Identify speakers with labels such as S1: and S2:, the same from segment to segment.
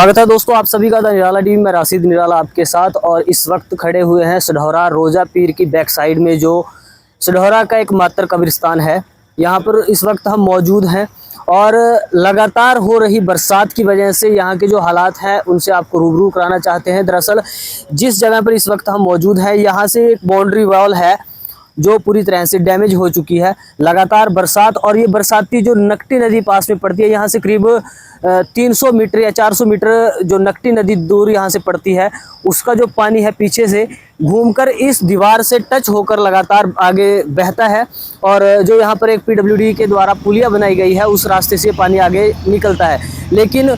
S1: स्वागत है दोस्तों आप सभी का द निराला टीवी में राशिद निराला आपके साथ। और इस वक्त खड़े हुए हैं सढौरा रोजा पीर की बैक साइड में, जो सढौरा का एकमात्र कब्रिस्तान है। यहाँ पर इस वक्त हम मौजूद हैं और लगातार हो रही बरसात की वजह से यहाँ के जो हालात हैं उनसे आपको रूबरू कराना चाहते हैं। दरअसल जिस जगह पर इस वक्त हम मौजूद हैं यहाँ से एक बाउंड्री वॉल है जो पूरी तरह से डैमेज हो चुकी है। लगातार बरसात और ये बरसाती जो नकटी नदी पास में पड़ती है, यहाँ से करीब 300 मीटर या 400 मीटर जो नकटी नदी दूर यहाँ से पड़ती है, उसका जो पानी है पीछे से घूमकर इस दीवार से टच होकर लगातार आगे बहता है। और जो यहाँ पर एक पीडब्ल्यूडी के द्वारा पुलिया बनाई गई है उस रास्ते से पानी आगे निकलता है, लेकिन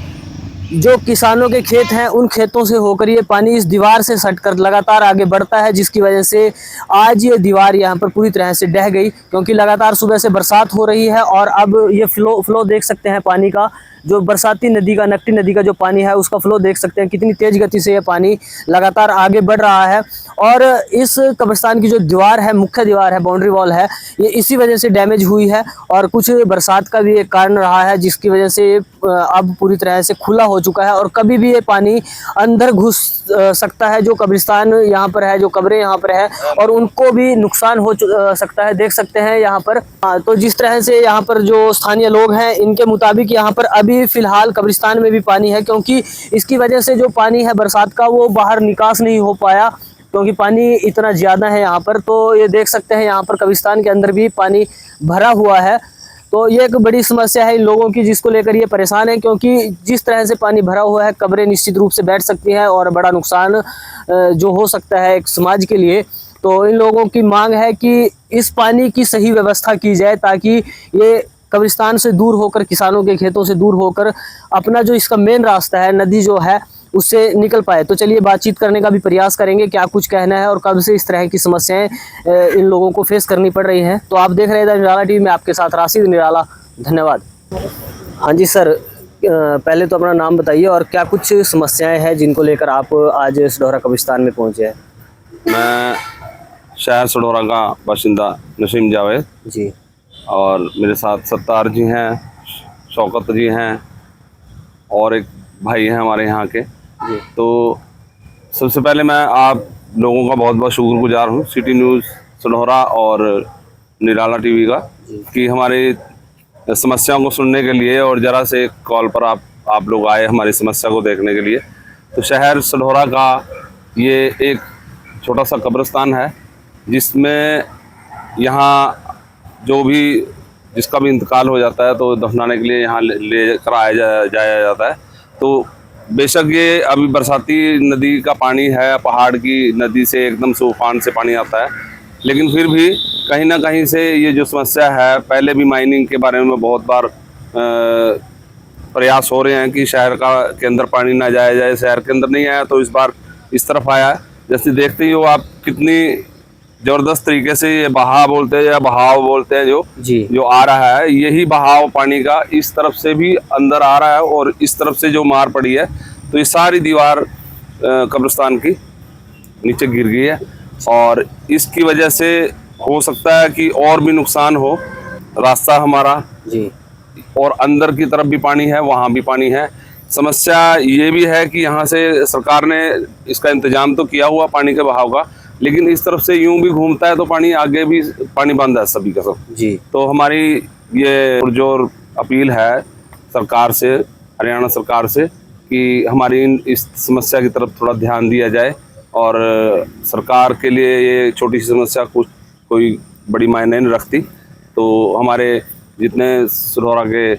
S1: जो किसानों के खेत हैं उन खेतों से होकर ये पानी इस दीवार से सटकर लगातार आगे बढ़ता है, जिसकी वजह से आज ये दीवार यहाँ पर पूरी तरह से ढह गई। क्योंकि लगातार सुबह से बरसात हो रही है और अब ये फ्लो देख सकते हैं पानी का, जो बरसाती नदी का, नकटी नदी का जो पानी है उसका फ्लो देख सकते हैं कितनी तेज गति से ये पानी लगातार आगे बढ़ रहा है। और इस कब्रिस्तान की जो दीवार है, मुख्य दीवार है, बाउंड्री वॉल है, ये इसी वजह से डैमेज हुई है और कुछ बरसात का भी एक कारण रहा है, जिसकी वजह से अब पूरी तरह से खुला हो चुका है और कभी भी ये पानी अंदर घुस सकता है। जो कब्रिस्तान यहाँ पर है, जो कब्रें यहाँ पर है, और उनको भी नुकसान हो सकता है। देख सकते हैं यहाँ पर तो जिस तरह से यहाँ पर जो स्थानीय लोग हैं इनके मुताबिक यहाँ पर अभी फिलहाल कब्रिस्तान में भी पानी है, क्योंकि इसकी वजह से जो पानी है बरसात का वो बाहर निकास नहीं हो पाया, क्योंकि पानी इतना ज़्यादा है यहाँ पर। तो ये देख सकते हैं यहाँ पर कब्रिस्तान के अंदर भी पानी भरा हुआ है। तो ये एक बड़ी समस्या है इन लोगों की, जिसको लेकर ये परेशान है, क्योंकि जिस तरह से पानी भरा हुआ है कब्रें निश्चित रूप से बैठ सकती हैं और बड़ा नुकसान जो हो सकता है एक समाज के लिए। तो इन लोगों की मांग है कि इस पानी की सही व्यवस्था की जाए, ताकि ये कब्रिस्तान से दूर होकर, किसानों के खेतों से दूर होकर अपना जो इसका मेन रास्ता है, नदी जो है, उससे निकल पाए। तो चलिए बातचीत करने का भी प्रयास करेंगे, क्या कुछ कहना है और कब से इस तरह की समस्याएं इन लोगों को फेस करनी पड़ रही हैं। तो आप देख रहे थे निराला टीवी में आपके साथ राशिद निराला, धन्यवाद। हाँ जी सर, पहले तो अपना नाम बताइए और क्या कुछ समस्याएं हैं जिनको लेकर आप आज सढौरा कब्रिस्तान में पहुंचे हैं।
S2: मैं शहर सढौरा का बाशिंदा नसीम जावेद
S1: जी, और
S2: मेरे साथ सत्तार जी हैं, शौकत जी हैं और एक भाई हैं हमारे यहाँ के
S1: जी।
S2: तो सबसे पहले मैं आप लोगों का बहुत बहुत शुक्रगुजार हूँ, सिटी न्यूज़ सढौरा और निराला टीवी का, कि हमारी समस्याओं को सुनने के लिए और ज़रा से कॉल पर आप लोग आए हमारी समस्या को देखने के लिए। तो शहर सढौरा का ये एक छोटा सा कब्रिस्तान है, जिसमें यहाँ जो भी जिसका भी इंतकाल हो जाता है तो दफनाने के लिए यहाँ ले कर जाया जाता है। तो बेशक ये अभी बरसाती नदी का पानी है, पहाड़ की नदी से एकदम से उफान से पानी आता है, लेकिन फिर भी कहीं ना कहीं से ये जो समस्या है, पहले भी माइनिंग के बारे में बहुत बार प्रयास हो रहे हैं कि शहर के अंदर पानी ना जाया जाए। शहर के अंदर नहीं आया तो इस बार इस तरफ आया। जैसे देखते ही हो आप कितनी ज़बरदस्त तरीके से ये बहाव बोलते हैं या बहाव बोलते हैं जो आ रहा है, यही बहाव पानी का इस तरफ से भी अंदर आ रहा है और इस तरफ से जो मार पड़ी है तो ये सारी दीवार कब्रिस्तान की नीचे गिर गई है और इसकी वजह से हो सकता है कि और भी नुकसान हो। रास्ता हमारा
S1: जी
S2: और अंदर की तरफ भी पानी है, वहाँ भी पानी है। समस्या ये भी है कि यहाँ से सरकार ने इसका इंतजाम तो किया हुआ पानी के बहाव का, लेकिन इस तरफ से यूं भी घूमता है तो पानी आगे भी पानी बंद है सभी का सब जी। तो हमारी ये पुरजोर अपील है सरकार से, हरियाणा सरकार से, कि हमारी इस समस्या की तरफ थोड़ा ध्यान दिया जाए और सरकार के लिए ये छोटी सी समस्या कोई बड़ी मायने नहीं रखती। तो हमारे जितने सढौरा के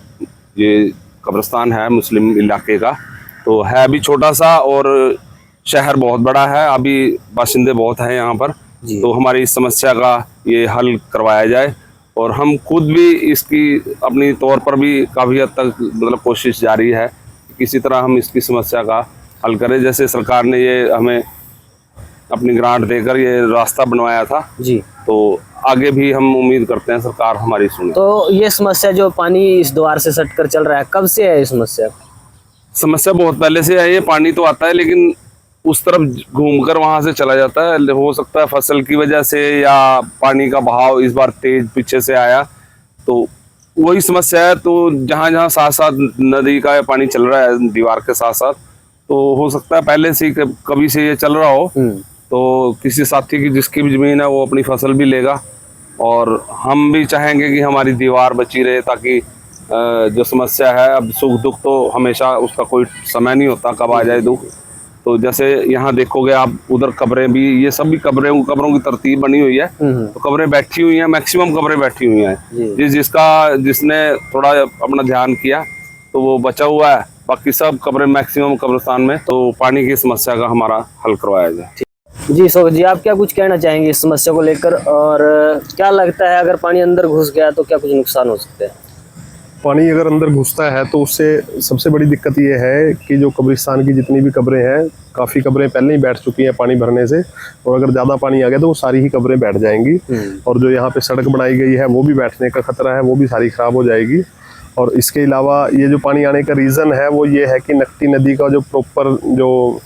S2: ये कब्रिस्तान है मुस्लिम इलाके का, तो है भी छोटा सा और शहर बहुत बड़ा है, अभी बाशिंदे बहुत हैं यहाँ पर। तो हमारी इस समस्या का ये हल करवाया जाए और हम खुद भी इसकी अपनी तौर पर भी काफ़ी हद तक मतलब कोशिश जारी है कि किसी तरह हम इसकी समस्या का हल करें। जैसे सरकार ने ये हमें अपनी ग्रांट देकर ये रास्ता बनवाया था जी, तो आगे भी हम उम्मीद करते हैं सरकार हमारी सुने।
S1: तो ये समस्या जो पानी इस द्वार से सटकर चल रहा है, कब से है ये समस्या?
S2: बहुत पहले से है। ये पानी तो आता है लेकिन उस तरफ घूमकर वहां से चला जाता है। हो सकता है फसल की वजह से या पानी का बहाव इस बार तेज पीछे से आया, तो वही समस्या है। तो जहां जहां साथ साथ नदी का पानी चल रहा है दीवार के साथ साथ, तो हो सकता है पहले से ही कभी से ये चल रहा हो, तो किसी साथी की जिसकी भी जमीन है वो अपनी फसल भी लेगा। और हम भी चाहेंगे कि हमारी दीवार बची रहे, ताकि जो समस्या है, अब सुख दुख तो हमेशा उसका कोई समय नहीं होता कब आ जाए दुख। तो जैसे यहाँ देखोगे आप, उधर कब्रें भी, ये सब भी कब्रों की तरतीब बनी हुई है, तो कब्रें बैठी हुई हैं, मैक्सिमम कब्रें बैठी हुई हैं। जिसने थोड़ा अपना ध्यान किया तो वो बचा हुआ है, बाकी सब कब्रें मैक्सिमम कब्रिस्तान में। तो पानी की समस्या का हमारा हल करवाया जाए।
S1: जी सोच जी, आप क्या कुछ कहना चाहेंगे इस समस्या को लेकर, और क्या लगता है अगर पानी अंदर घुस गया तो क्या कुछ नुकसान हो सकते हैं?
S3: पानी अगर अंदर घुसता है तो उससे सबसे बड़ी दिक्कत ये है कि जो कब्रिस्तान की जितनी भी कब्रें हैं, काफ़ी कब्रें पहले ही बैठ चुकी हैं पानी भरने से, और अगर ज़्यादा पानी आ गया तो वो सारी ही कब्रें बैठ जाएंगी। और जो यहाँ पे सड़क बनाई गई है वो भी बैठने का खतरा है, वो भी सारी ख़राब हो जाएगी। और इसके अलावा ये जो पानी आने का रीज़न है वो ये है कि नकटी नदी का जो प्रॉपर जो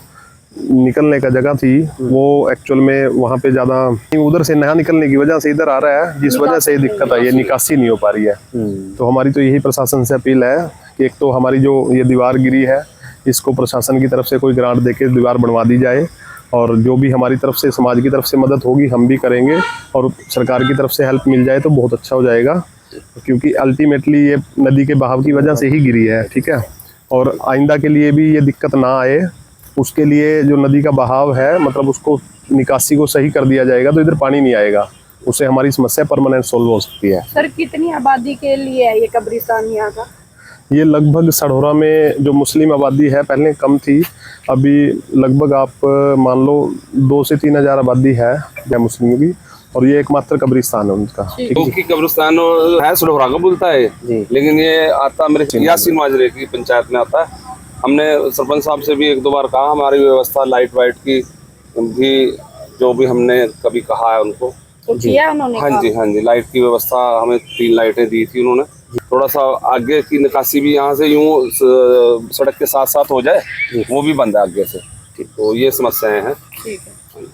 S3: निकलने का जगह थी वो एक्चुअल में वहाँ पे ज़्यादा उधर से नया निकलने की वजह से इधर आ रहा है, जिस वजह से ये दिक्कत आई है, निकासी नहीं हो पा रही है। तो हमारी तो यही प्रशासन से अपील है कि एक तो हमारी जो ये दीवार गिरी है इसको प्रशासन की तरफ से कोई ग्रांट देके दीवार बनवा दी जाए, और जो भी हमारी तरफ से, समाज की तरफ से मदद होगी हम भी करेंगे, और सरकार की तरफ से हेल्प मिल जाए तो बहुत अच्छा हो जाएगा, क्योंकि अल्टीमेटली ये नदी के बहाव की वजह से ही गिरी है। ठीक है, और आइंदा के लिए भी ये दिक्कत ना आए उसके लिए जो नदी का बहाव है, मतलब उसको निकासी को सही कर दिया जाएगा तो इधर पानी नहीं आएगा, उससे हमारी समस्या परमानेंट सोल्व हो सकती है।
S4: सर कितनी आबादी के लिए है ये कब्रिस्तान यहाँ का?
S3: ये लगभग सढौरा में जो मुस्लिम आबादी है पहले कम थी, अभी लगभग आप मान लो 2 से 3 हज़ार आबादी है मुस्लिमों की, और ये एकमात्र कब्रिस्तान है उनका।
S2: की कब्रिस्तान है, सढौरा का बोलता है, लेकिन ये आता मेरे यासीन माजरे की पंचायत में आता है। हमने सरपंच साहब से भी 1-2 बार कहा, हमारी व्यवस्था लाइट वाइट की भी जो भी हमने कभी कहा है उनको,
S4: तो किया उन्होंने?
S2: हाँ जी, लाइट की व्यवस्था हमें 3 लाइटें दी थी उन्होंने। थोड़ा सा आगे की निकासी भी यहाँ से यूं सड़क के साथ साथ हो जाए, वो भी बंद है आगे से। तो ये समस्याएं हैं।
S4: ठीक है।